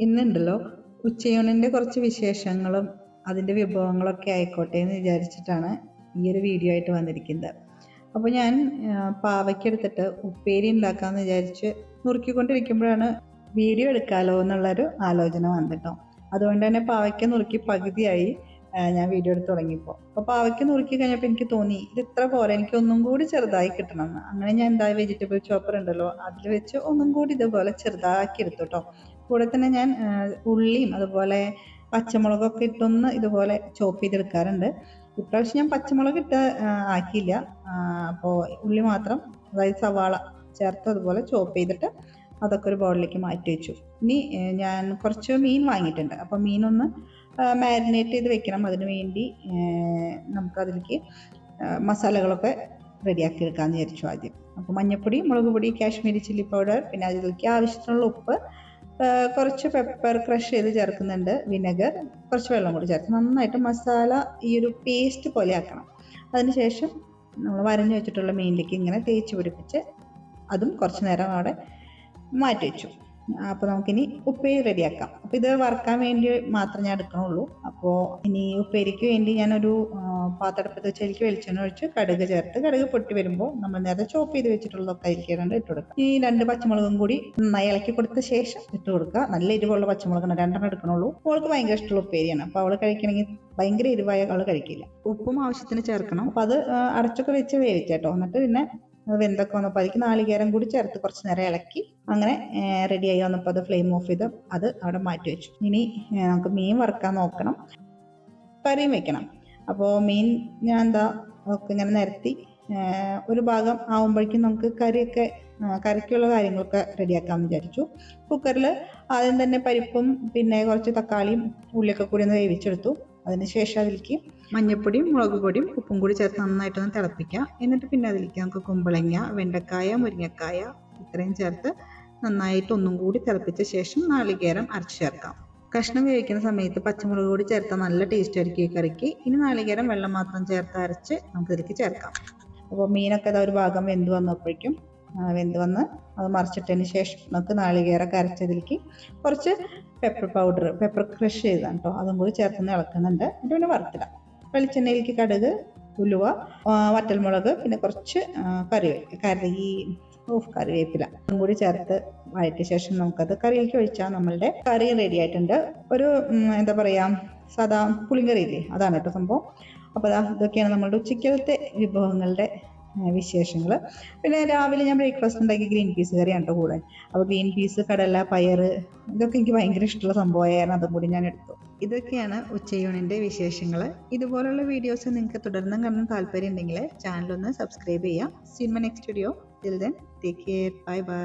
ഇന്നുണ്ടല്ലോ ഉച്ചയൂണിൻ്റെ കുറച്ച് വിശേഷങ്ങളും അതിൻ്റെ വിഭവങ്ങളൊക്കെ ആയിക്കോട്ടെ എന്ന് വിചാരിച്ചിട്ടാണ് ഈ ഒരു വീഡിയോ ആയിട്ട് വന്നിരിക്കുന്നത്. അപ്പോൾ ഞാൻ പാവയ്ക്ക എടുത്തിട്ട് ഉപ്പേരി ഉണ്ടാക്കാമെന്ന് വിചാരിച്ച് നുറുക്കിക്കൊണ്ടിരിക്കുമ്പോഴാണ് വീഡിയോ എടുക്കാമല്ലോ എന്നുള്ളൊരു ആലോചന വന്നിട്ടോ. അതുകൊണ്ട് തന്നെ പാവയ്ക്ക നുറുക്കി പകുതിയായി ഞാൻ വീഡിയോ എടുത്ത് തുടങ്ങിയപ്പോൾ. അപ്പോൾ പാവയ്ക്ക നുറുക്കി കഴിഞ്ഞപ്പോൾ എനിക്ക് തോന്നി ഇത് ഇത്ര പോലെ, എനിക്ക് ഒന്നും കൂടി ചെറുതായി കിട്ടണമെന്ന്. അങ്ങനെ ഞാൻ വെജിറ്റബിൾ ചോപ്പർ ഉണ്ടല്ലോ അതിൽ വെച്ച് ഒന്നും കൂടി ഇതുപോലെ ചെറുതാക്കി എടുത്തു കേട്ടോ. കൂടെ തന്നെ ഞാൻ ഉള്ളിയും അതുപോലെ പച്ചമുളകൊക്കെ ഇട്ടൊന്ന് ഇതുപോലെ ചോപ്പ് ചെയ്തെടുക്കാറുണ്ട്. ഇപ്രാവശ്യം ഞാൻ പച്ചമുളക് ആക്കിയില്ല. അപ്പോൾ ഉള്ളി മാത്രം, അതായത് സവാള ചേർത്ത് അതുപോലെ ചോപ്പ് ചെയ്തിട്ട് അതൊക്കെ ഒരു ബൗളിലേക്ക് മാറ്റി വെച്ചു. ഇനി ഞാൻ കുറച്ച് മീൻ വാങ്ങിയിട്ടുണ്ട്. അപ്പോൾ മീനൊന്ന് മാരിനേറ്റ് ചെയ്ത് വെക്കണം. അതിന് വേണ്ടി നമുക്കതിലേക്ക് മസാലകളൊക്കെ റെഡിയാക്കി എടുക്കാമെന്ന് വിചാരിച്ചു ആദ്യം. അപ്പോൾ മഞ്ഞൾപ്പൊടി, മുളക് പൊടി, കാശ്മീരി ചില്ലി പൗഡർ, പിന്നെ അതിലേക്ക് ആവശ്യത്തിനുള്ള ഉപ്പ്, കുറച്ച് പെപ്പർ ക്രഷ് ചെയ്ത് ചേർക്കുന്നുണ്ട്, വിനെഗർ, കുറച്ച് വെള്ളം കൂടി ചേർത്ത് നന്നായിട്ട് മസാല ഈ ഒരു പേസ്റ്റ് പോലെ ആക്കണം. അതിനുശേഷം നമ്മൾ വരഞ്ഞു വെച്ചിട്ടുള്ള മീനിലേക്ക് ഇങ്ങനെ തേച്ച് പിടിപ്പിച്ച് അതും കുറച്ച് നേരം അവിടെ മാറ്റി വെച്ചു. അപ്പോൾ നമുക്കിനി ഉപ്പേരി റെഡിയാക്കാം. അപ്പോൾ ഇത് വറുക്കാൻ വേണ്ടി മാത്രം ഞാൻ എടുക്കണുള്ളൂ. അപ്പോൾ ഇനി ഉപ്പേരിക്ക് വേണ്ടി ഞാനൊരു പാത്രത്തിൽ വെച്ച് അതിലേക്ക് വെളിച്ചെണ്ണ ഒഴിച്ച് കടുക് ചേർത്ത്, കടുക് പൊട്ടി വരുമ്പോൾ നമ്മൾ നേരത്തെ ചോപ്പ് ചെയ്ത് വെച്ചിട്ടുള്ളതൊക്കെ അതിലേക്ക് ഇട്ട് കൊടുക്കുക. ഈ 2 പച്ചമുളകും കൂടി നന്നായി ഇളക്കി കൊടുത്ത ശേഷം ഇട്ട് കൊടുക്കുക. നല്ല എരിവുള്ള പച്ചമുളകാണ്, 2 എടുക്കണുള്ളൂ. അവൾക്ക് ഭയങ്കര ഇഷ്ടമുള്ള ഉപ്പേരിയാണ്. അപ്പോൾ അവൾ കഴിക്കണമെങ്കിൽ ഭയങ്കര എരിവായ അവൾ കഴിക്കില്ല. ഉപ്പും ആവശ്യത്തിന് ചേർക്കണം. അപ്പോൾ അത് അടച്ചൊക്കെ വെച്ച് വേവിച്ചേട്ടോ. എന്നിട്ട് പിന്നെ വെന്തൊക്കെ വന്നപ്പോൾ അതിലേക്ക് നാളികേരം കൂടി ചേർത്ത് കുറച്ച് നേരം ഇളക്കി അങ്ങനെ റെഡിയായി വന്നപ്പോൾ അത് ഫ്ലെയിം ഓഫ് ചെയ്ത് അത് അവിടെ മാറ്റി വെച്ചു. ഇനി നമുക്ക് മീൻ വറുക്കാൻ നോക്കണം, കറിയും വെക്കണം. അപ്പോൾ മീൻ ഞാൻ ഒക്കെ ഇങ്ങനെ നിരത്തി ഒരു ഭാഗം ആവുമ്പോഴേക്കും നമുക്ക് കറിക്കുള്ള കാര്യങ്ങളൊക്കെ റെഡിയാക്കാമെന്ന് വിചാരിച്ചു. കുക്കറിൽ ആദ്യം തന്നെ പരിപ്പും പിന്നെ കുറച്ച് തക്കാളിയും ഉള്ളിയൊക്കെ കൂടി ഒന്ന് വേവിച്ചെടുത്തു. അതിനുശേഷം അതിലേക്ക് മഞ്ഞൾപ്പൊടിയും മുളക് പൊടിയും ഉപ്പും കൂടി ചേർത്ത് നന്നായിട്ടൊന്ന് തിളപ്പിക്കുക. എന്നിട്ട് പിന്നെ അതിലേക്ക് നമുക്ക് കുമ്പളങ്ങ, വെണ്ടക്കായ, മുരിങ്ങക്കായ ഇത്രയും ചേർത്ത് നന്നായിട്ട് ഒന്നും കൂടി തിളപ്പിച്ച ശേഷം നാളികേരം അരച്ച് ചേർക്കാം. കഷ്ണം വേവിക്കുന്ന സമയത്ത് പച്ചമുളക് കൂടി ചേർത്താൽ നല്ല ടേസ്റ്റ് ആയിരിക്കും ഈ കറിക്ക്. ഇനി നാളികേരം വെള്ളം മാത്രം ചേർത്ത് അരച്ച് നമുക്ക് ഇതിലേക്ക് ചേർക്കാം. അപ്പോൾ മീനൊക്കെ ഒരു ഭാഗം വെന്ത് വന്നപ്പോഴേക്കും വന്ന് അത് മറിച്ചിട്ടതിന് ശേഷം നമുക്ക് നാളികേരമൊക്കെ അരച്ചതിലേക്ക് കുറച്ച് പെപ്പർ ക്രഷ് ചെയ്താണ് കേട്ടോ, അതും കൂടി ചേർത്ത് ഇളക്കുന്നുണ്ട്. എന്നിട്ട് പിന്നെ വറുത്തിടാം. വെളിച്ചെണ്ണയിലേക്ക് കടുക്, ഉലുവ, വറ്റൽമുളക്, പിന്നെ കുറച്ച് കറിവേപ്പില അതും കൂടി ചേർത്ത് വഴറ്റിയ ശേഷം നമുക്കത് കറിയിലേക്ക് ഒഴിച്ചാൽ നമ്മളുടെ കറി റെഡി ആയിട്ടുണ്ട്. ഒരു എന്താ പറയുക, സാധാ പുളിങ്കറി ഇല്ലേ, അതാണ് കേട്ടോ സംഭവം. അപ്പോൾ ഇതൊക്കെയാണ് നമ്മളുടെ ഉച്ചക്കലത്തെ വിഭവങ്ങളുടെ വിശേഷങ്ങൾ. പിന്നെ രാവിലെ ഞാൻ ബ്രേക്ക്ഫാസ്റ്റ് ഉണ്ടാക്കി ഗ്രീൻ പീസ് കറിയാണ് കേട്ടോ കൂടെ. അപ്പോൾ ഗ്രീൻ പീസ്, കടല, പയർ ഇതൊക്കെ എനിക്ക് ഭയങ്കര ഇഷ്ടമുള്ള സംഭവമായിരുന്നു, അതും കൂടി ഞാൻ എടുത്തു. ഇതൊക്കെയാണ് ഉച്ചയൂണിൻ്റെ വിശേഷങ്ങൾ. ഇതുപോലുള്ള വീഡിയോസ് നിങ്ങൾക്ക് തുടർന്നും കാണാൻ താല്പര്യം ഉണ്ടെങ്കിൽ ചാനലൊന്ന് സബ്സ്ക്രൈബ് ചെയ്യാം. See you in my next video. Till then take care. Bye by.